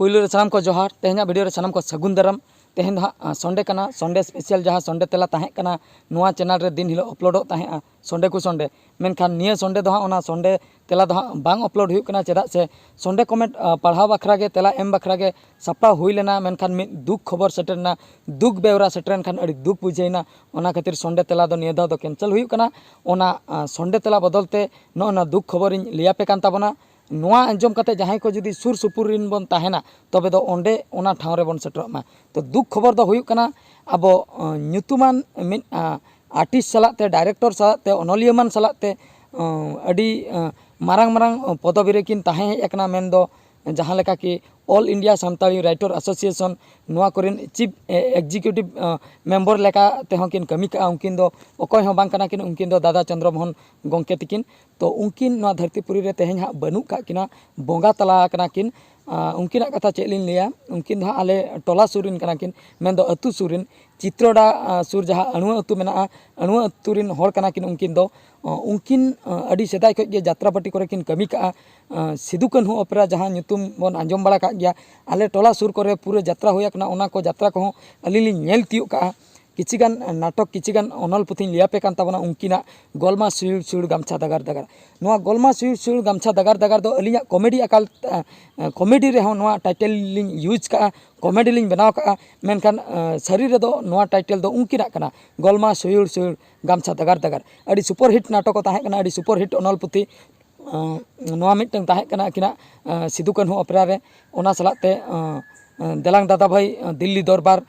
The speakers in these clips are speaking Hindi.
पुइलु रे सानाम को जोहार तेहना वीडियो रे सानाम को सगुन दाराम तेहन संडे कना संडे स्पेशल जहाँ संडे तेला ताहें कना नुआ चैनल रे दिन हिलो अपलोडो ताहें संडे को संडे मेनखान निया संडे दो ओना संडे तेला दो बांग अपलोड हुई कना चेदा से संडे कमेंट पढ़ाव बखरा गे तेला एम बखरा गे सप्पा हुई लेना मेनखान मिद दुख खबर सेटरना दुख बेवरा सेटरन खान अड़ी दुख बुझेना ओना खातिर संडे तेला दो निया दो कैंसल हुई कना ओना संडे तेला बदलते नोना दुख खबर इन लियापे कान ताबोना नुआ अंजम कते जहां को जुदी सुर सुपुर रिन बन ताहेना तबे दो ओंडे ओना ठाव रे बन सेटरो मा तो दुख खबर दो हुई कना अब ᱧᱩᱛᱩᱢᱟᱱ मिन आर्टिस्ट सलाते डायरेक्टर सलाते ओनलियमान सलाते अड़ी मारांग मारांग पदवी रे किन ताहें हेज एकना मेन दो जहां लेका कि all India Santali writer association नुआ कोरिन चीफ एग्जीक्यूटिव मेंबर लेका तेहों किन कमी का उनकिन दो अकोय हों बांग कना किन उनकिन दो दादा चंद्रमोहन गोंके तिकिन तो उनकिन नुआ धरतीपुरी रे तेहें हा बनु का किना बोंगा तला कना किन उनकिना कथा चेलिन लिया उनकिन दा आले टोला सुरिन कना किन मेन दो अतु सुरिन चित्रोडा सुर जहाँ अणुआ अतु मेना अणुआ अतुरिन होड़ कना किन उनकिन दो उनकिन अड़ी सेदाय खज गे जात्रापाटी करे किन कमी का सिदु कान्हू ओपेरा जहाँ ᱧᱩᱛᱩᱢ बन आंजम बड़ा का गया आले टोला सुर करे पूरे जात्रा होया कना ओना को जात्रा को अली नेल तियो का किचिगान नाटक किचिगान अनल पुथी लियापे कान ताबना उनकिना गोलमा सुयुड़ सुयुड़ गामछा दगार दगार नुआ गोलमा सुयुड़ सुयुड़ गामछा दगार दगार दो अलिया कॉमेडी अकाल कॉमेडी रे नुआ टाइटल लिंग यूज का कॉमेडी लिंग बनाव का मेनखान सरी रे दो नुआ टाइटल दो उनकिना कना गोलमा सुयुड़ सुयुड़ गामछा दगार दगार अड़ी सुपर हिट नाटक ताहें कना अड़ी सुपर हिट अनल पुथी नुआ मिटन ताहें कना किना सिदु कान्हू ओपेरा रे ओना सलाते देलांग दादा भाई दिल्ली दरबार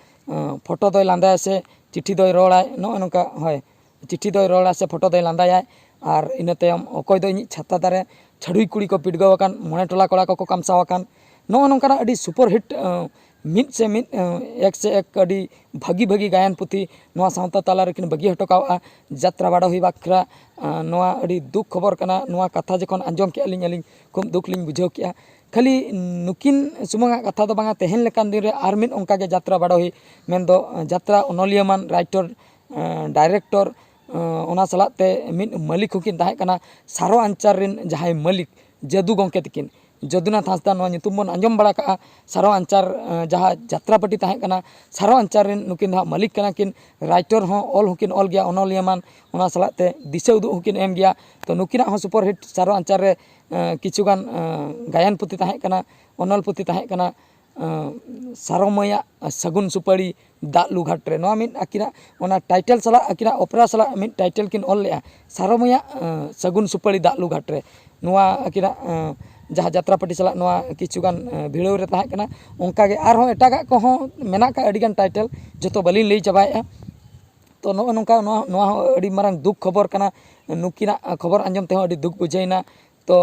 फोटो दो लांदा से चिट्ठी दो रोड़ा नो नोका है चिट्ठी दो रोड़ा से फोटो दो लांदा और इन तयम अकय दो छाता दारे छड़ुई कुड़ी को पिटगाव अकान मोने टोला कड़ा को कामसाव अकान नो नोका अड़ी सुपर हिट मिद से मिद एक से एक अड़ी भागी भागी गायन पुथी नोआ सावता ताला रेकिन बगी हटोकावा जात्रा बाड़ा हुई बाखरा नोआ अड़ी दुख खबर कना नोआ कथा जखन आंजम के अलिंग खूब दुख लिंग बुझाव किया खाली नुकिन सुमंगा कथा दो बांगा तेहन लेकान दिन रे आर मिद ओंका के जात्रा बाड़ा हुई मेन दो जात्रा ओनलियमान राइटर डायरेक्टर ओना सलाते मिद मालिक हुकिन ताहें कना सारो अंचार रिन जहाय मालिक जदू गोंके तिकिन जदुनाथ हांसदा नुआ ᱧᱩᱛᱩᱢ बन आंजम बड़ा का सारो अंचार जहाँ जात्रापाटी ताहें कना सारो अंचार रिन नुकिन दा मालिक कना किन राइटर हों ऑल हुकिन ऑल गया ओनलियमान ओना सलाते दिशा उदुग हुकिन एम गया तो नुकिना हों सुपर हिट सारो अंचार रे किछुगान गायन पुथी ताहें कना ओनल पुथी ताहें कना सारोमया सगुन सुपाड़ी दालू घाट रे नुआ मिद अकिना ओना टाइटल सला अकिना ओपेरा सला मिद टाइटल किन ऑल लेआ सारोमया सगुन सुपाड़ी दालू घाट रे नुआ अकिना जहाँ जात्रापाटी सला नुआ किछुगान भिड़ो रे ताहें कना ओंका गे आरहों एटागा को हों मेना का अडिगान टाइटल जतो बलिन लई चाबाएआ तो नो नोंका नुआ अड़ी मारांग दुख खबर कना नुकिना खबर आंजम तेहों अड़ी दुख बुझाइना तो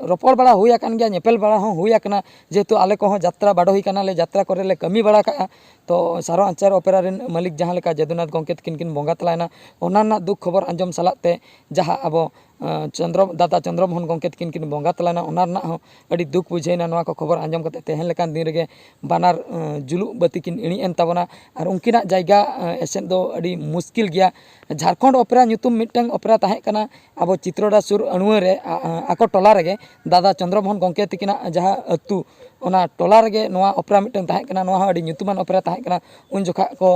रोपड़ बड़ा हुई आकान गया नेपेल बड़ा हों हुई आकना जेहेतु आले को जात्रा बाड़ो हुई काना ले जात्रा करे ले कमी बड़ा का तो सारो अंचार ओपेरा रिन मालिक जहाँ लेका जदुनाथ गोंके तकिन किन बोंगा तलायना ओना दुख खबर आंजम सलाते जहाँ अब दादा चंद्रमोहन गोंके तकिन किन बोंगा तलायना ओना हो अड़ी दुख बुझाइना नुआ को खबर आंजम कते तेहन लेकान दिन रेगे बानार जुलुक बत्ती किन इणी एन ताबना और उनकिना जायगा एसेन दो अड़ी मुश्किल गया झारखंड ओपेरा ᱧᱩᱛᱩᱢ मिटंग ओपेरा ताहें कना अब चित्रोडा सुर अणुआ रे आको टोला रेगे दादा चंद्रमोहन गोंके तकिना जहाँ अतु ओना टोला रेगे नुआ ओपेरा मिटंग ताहें कना नुआ अड़ी ᱧᱩᱛᱩᱢᱟन ओपेरा ताहें कना उन जोखा को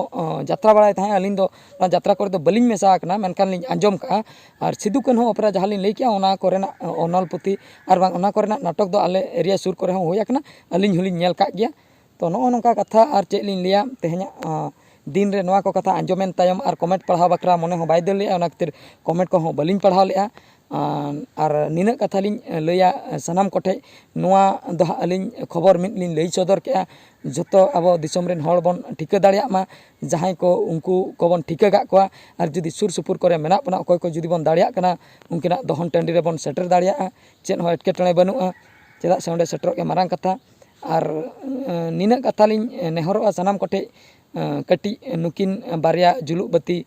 जात्रा बड़ाय ताहें अलिन दो जात्रा करे दो बलिन मेसा कना मेनखान लिन आंजम का और सिदु कान्हू ओपेरा जहाँ लिन लई किया ओना कोरेना ओनल पुथी और बांग ओना कोरेना नाटक दो आले एरिया सुर करे हों होया कना अलिन हुलिन नेल का गया तो नो नोंका कथा और चेक लिन लिया तेहना दिन रे नुआ को कथा आंजमेन तायम और कमेंट पढ़ाव बकरा मने हो बाय दले ओना खातिर कमेंट को हो बलिन पढ़ाव लेआ और निना कथा लिन लैया सनाम कोठे नुआ दो अलिन खबर मिद लिन लई सदर के जतो अब दिसम रेन हड़ बन ठिका दाड़िया मा जहां को उनको को बन ठिका गा कोआ और जुदी सुर सुपुर करे मेना बना अकोय को जुदी बन दाड़िया कना उनकिना दहन टंडी रे बन सेटर दाड़िया चेन हो एटकेटणे बनुआ चेदा से ओंडे सेटर के मारांग कथा और निना कथा लिन नेहरोआ सनाम कोठे कटी नुकिन बारिया जुलुक बत्ती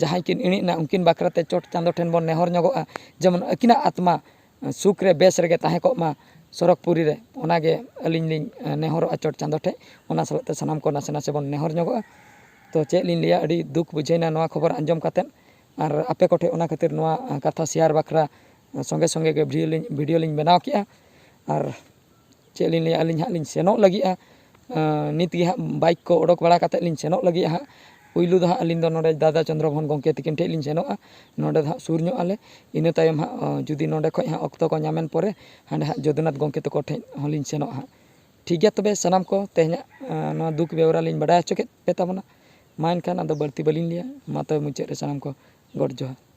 जहां किन इणीना उनकिन बाखराते चोट चांदो ठेन बन नेहर ᱧᱚᱜᱚᱜᱼᱟ जेमन अकिना आत्मा सुख रे बेस रेगे ताहें को मा सरकपुरी रे ओनागे अलिन लिन नेहरोआ चोट चांदो ठे ओना सलते सनाम को नासे नासे बन नेहर ᱧᱚᱜᱚᱜᱼᱟ तो चेक लिन लिया अड़ी दुख बुझाइना नोआ खबर आंजम कातेन और आपे कोठे ओना खातिर नोआ कथा शेयर बखरा संगे संगे के वीडियो लिन बनाव किया और चेक लिंग लैया अलिंग हां लिंग सेनोग लगिआ नित गे हां बाइक को ओडोक बड़ा काते लिंग सेनोग लगिआ हां पुइलू दो हां अलिंग दो नोडे दादा चंद्रमोहन गंके तकिन ठे लिंग सेनोगा नोडे हां सुर ᱧᱚᱜ आले इना तायम हां जुदी नोडे खय हां ऑक्तो को ᱧᱟᱢᱮᱱ परे हांडे हां जदुनाथ गंके तको ठे हलिंग सेनोग हां ठीक गया तबे सनाम को तेहना नोआ दुख बेवरा लिंग बडाय हचो के पे ताबोना मा एनखान आदो बळती बलिंग लिया मा तबे मुचाद रे सनाम को गॉड जोहार।